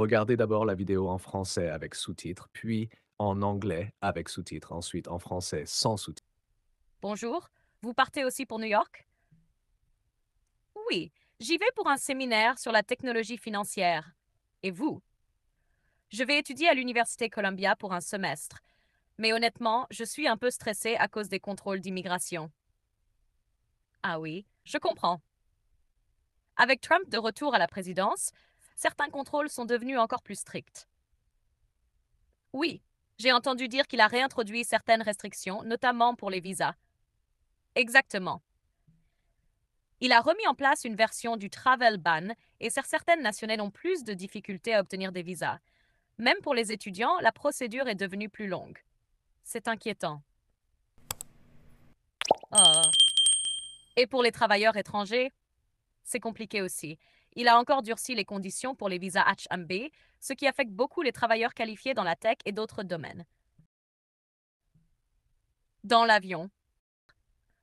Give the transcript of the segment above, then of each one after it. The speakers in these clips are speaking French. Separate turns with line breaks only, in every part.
Regardez d'abord la vidéo en français avec sous-titres, puis en anglais avec sous-titres, ensuite en français sans sous-titres.
Bonjour, vous partez aussi pour New York? Oui, j'y vais pour un séminaire sur la technologie financière. Et vous? Je vais étudier à l'Université Columbia pour un semestre. Mais honnêtement, je suis un peu stressée à cause des contrôles d'immigration. Ah oui, je comprends. Avec Trump de retour à la présidence, certains contrôles sont devenus encore plus stricts. Oui, j'ai entendu dire qu'il a réintroduit certaines restrictions, notamment pour les visas. Exactement. Il a remis en place une version du travel ban et certaines nationalités ont plus de difficultés à obtenir des visas. Même pour les étudiants, la procédure est devenue plus longue. C'est inquiétant. Oh. Et pour les travailleurs étrangers, c'est compliqué aussi. Il a encore durci les conditions pour les visas H-1B, ce qui affecte beaucoup les travailleurs qualifiés dans la tech et d'autres domaines. Dans l'avion,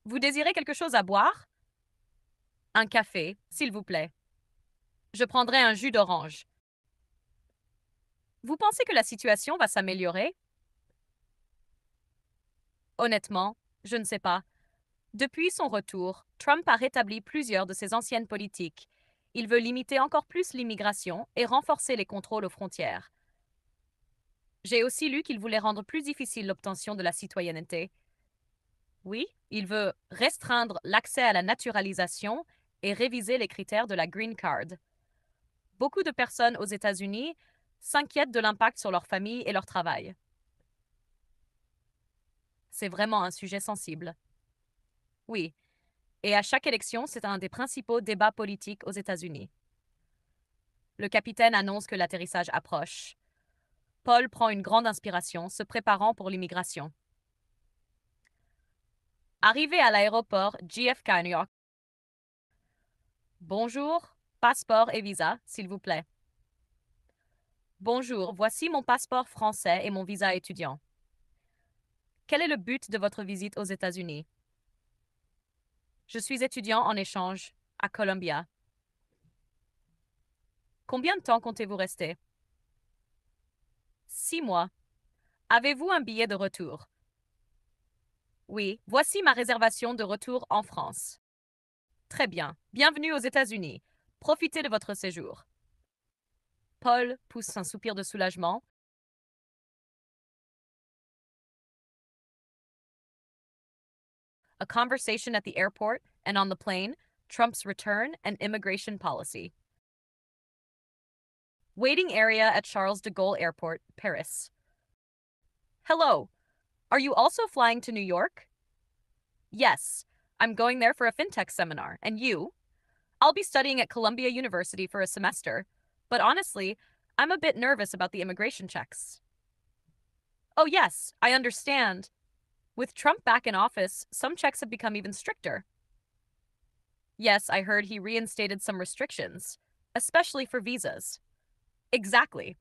vous désirez quelque chose à boire? Un café, s'il vous plaît. Je prendrai un jus d'orange. Vous pensez que la situation va s'améliorer? Honnêtement, je ne sais pas. Depuis son retour, Trump a rétabli plusieurs de ses anciennes politiques. Il veut limiter encore plus l'immigration et renforcer les contrôles aux frontières. J'ai aussi lu qu'il voulait rendre plus difficile l'obtention de la citoyenneté. Oui, il veut restreindre l'accès à la naturalisation et réviser les critères de la Green Card. Beaucoup de personnes aux États-Unis s'inquiètent de l'impact sur leur famille et leur travail. C'est vraiment un sujet sensible. Oui, et à chaque élection, c'est un des principaux débats politiques aux États-Unis. Le capitaine annonce que l'atterrissage approche. Paul prend une grande inspiration, se préparant pour l'immigration. Arrivé à l'aéroport JFK à New York. Bonjour, passeport et visa, s'il vous plaît. Bonjour, voici mon passeport français et mon visa étudiant. Quel est le but de votre visite aux États-Unis? Je suis étudiant en échange à Columbia. Combien de temps comptez-vous rester? 6 mois. Avez-vous un billet de retour? Oui, voici ma réservation de retour en France. Très bien. Bienvenue aux États-Unis. Profitez de votre séjour. Paul pousse un soupir de soulagement. A conversation at the airport and on the plane, Trump's return and immigration policy. Waiting area at Charles de Gaulle Airport, Paris. Hello. Are you also flying to New York? Yes. I'm going there for a fintech seminar. And you? I'll be studying at Columbia University for a semester. But honestly, I'm a bit nervous about the immigration checks. Oh, yes, I understand. With Trump back in office, some checks have become even stricter. Yes, I heard he reinstated some restrictions, especially for visas. Exactly.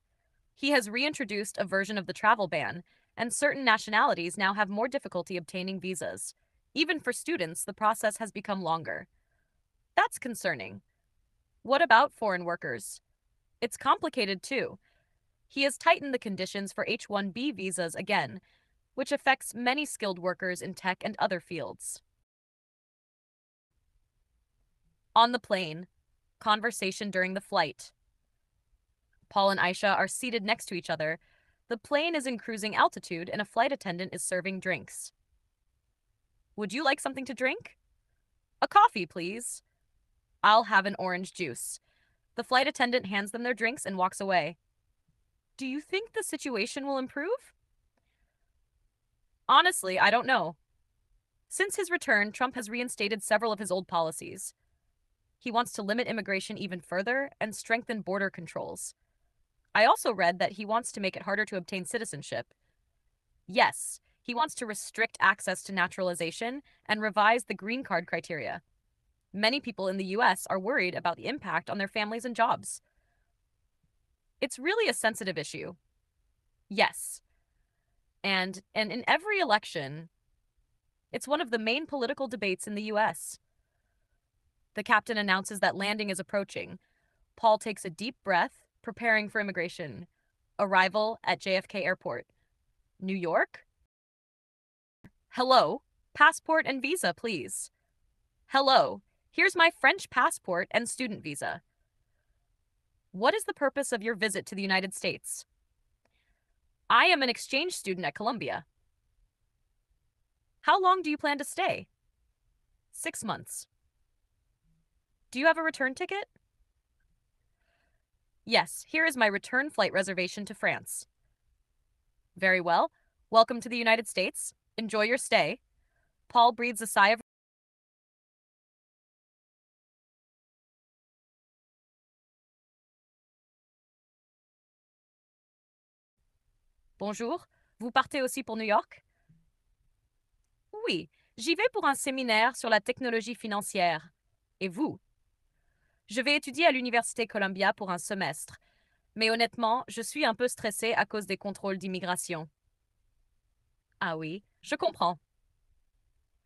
He has reintroduced a version of the travel ban, and certain nationalities now have more difficulty obtaining visas. Even for students, the process has become longer. That's concerning. What about foreign workers? It's complicated too. He has tightened the conditions for H-1B visas again, which affects many skilled workers in tech and other fields. On the plane, conversation during the flight. Paul and Aisha are seated next to each other. The plane is in cruising altitude and a flight attendant is serving drinks. Would you like something to drink? A coffee, please. I'll have an orange juice. The flight attendant hands them their drinks and walks away. Do you think the situation will improve? Honestly, I don't know. Since his return, Trump has reinstated several of his old policies. He wants to limit immigration even further and strengthen border controls. I also read that he wants to make it harder to obtain citizenship. Yes, he wants to restrict access to naturalization and revise the green card criteria. Many people in the US are worried about the impact on their families and jobs. It's really a sensitive issue. Yes. And in every election, it's one of the main political debates in the US. The captain announces that landing is approaching. Paul takes a deep breath, preparing for immigration. Arrival at JFK Airport. New York? Hello. Passport and visa, please. Hello. Here's my French passport and student visa. What is the purpose of your visit to the United States? I am an exchange student at Columbia. How long do you plan to stay? 6 months. Do you have a return ticket? Yes, here is my return flight reservation to France. Very well. Welcome to the United States. Enjoy your stay. Paul breathes a sigh of Bonjour. Vous partez aussi pour New York? Oui, j'y vais pour un séminaire sur la technologie financière. Et vous? Je vais étudier à l'Université Columbia pour un semestre. Mais honnêtement, je suis un peu stressée à cause des contrôles d'immigration. Ah oui, je comprends.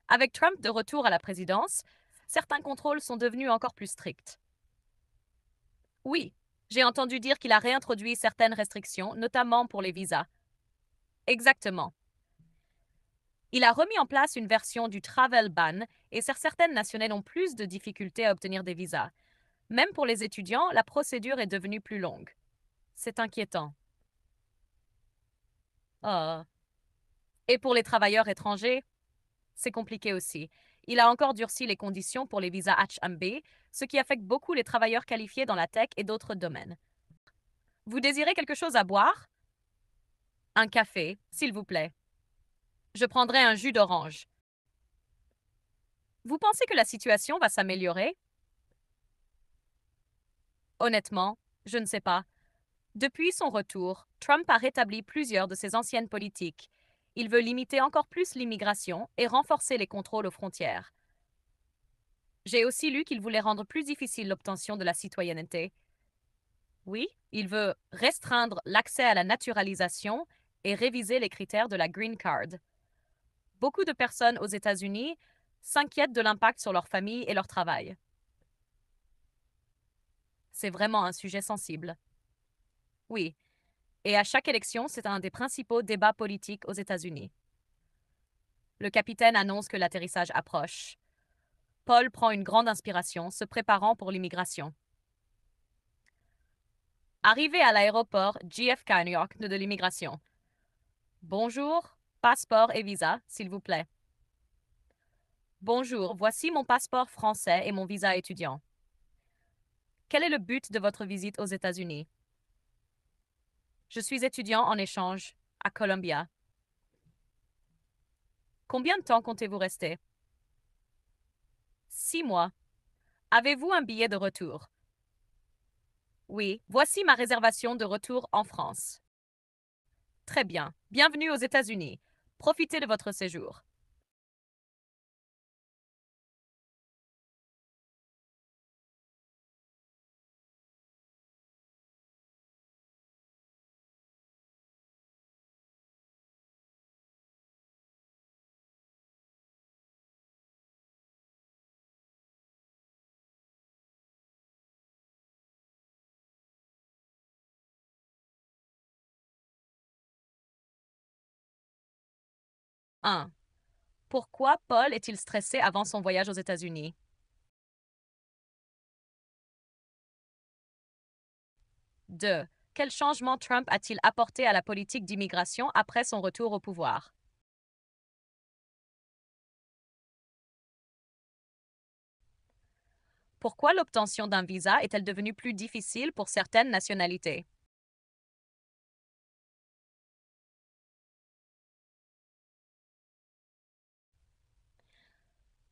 Avec Trump de retour à la présidence, certains contrôles sont devenus encore plus stricts. Oui, j'ai entendu dire qu'il a réintroduit certaines restrictions, notamment pour les visas. Exactement. Il a remis en place une version du travel ban et certaines nationales ont plus de difficultés à obtenir des visas. Même pour les étudiants, la procédure est devenue plus longue. C'est inquiétant. Oh. Et pour les travailleurs étrangers, c'est compliqué aussi. Il a encore durci les conditions pour les visas H-1B, ce qui affecte beaucoup les travailleurs qualifiés dans la tech et d'autres domaines. Vous désirez quelque chose à boire? Un café, s'il vous plaît. Je prendrai un jus d'orange. Vous pensez que la situation va s'améliorer? Honnêtement, je ne sais pas. Depuis son retour, Trump a rétabli plusieurs de ses anciennes politiques. Il veut limiter encore plus l'immigration et renforcer les contrôles aux frontières. J'ai aussi lu qu'il voulait rendre plus difficile l'obtention de la citoyenneté. Oui, il veut restreindre l'accès à la naturalisation et réviser les critères de la Green Card. Beaucoup de personnes aux États-Unis s'inquiètent de l'impact sur leur famille et leur travail. C'est vraiment un sujet sensible. Oui, et à chaque élection, c'est un des principaux débats politiques aux États-Unis. Le capitaine annonce que l'atterrissage approche. Paul prend une grande inspiration, se préparant pour l'immigration. Arrivé à l'aéroport JFK à New York de l'immigration. Bonjour, passeport et visa, s'il vous plaît. Bonjour, voici mon passeport français et mon visa étudiant. Quel est le but de votre visite aux États-Unis? Je suis étudiant en échange à Columbia. Combien de temps comptez-vous rester? 6 mois. Avez-vous un billet de retour? Oui, voici ma réservation de retour en France. Très bien. Bienvenue aux États-Unis. Profitez de votre séjour. Un. Pourquoi Paul est-il stressé avant son voyage aux États-Unis? 2. Quel changement Trump a-t-il apporté à la politique d'immigration après son retour au pouvoir? Pourquoi l'obtention d'un visa est-elle devenue plus difficile pour certaines nationalités?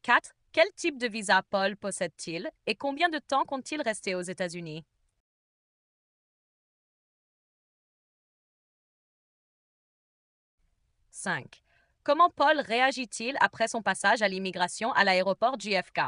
4. Quel type de visa Paul possède-t-il et combien de temps compte-t-il rester aux États-Unis? 5. Comment Paul réagit-il après son passage à l'immigration à l'aéroport JFK?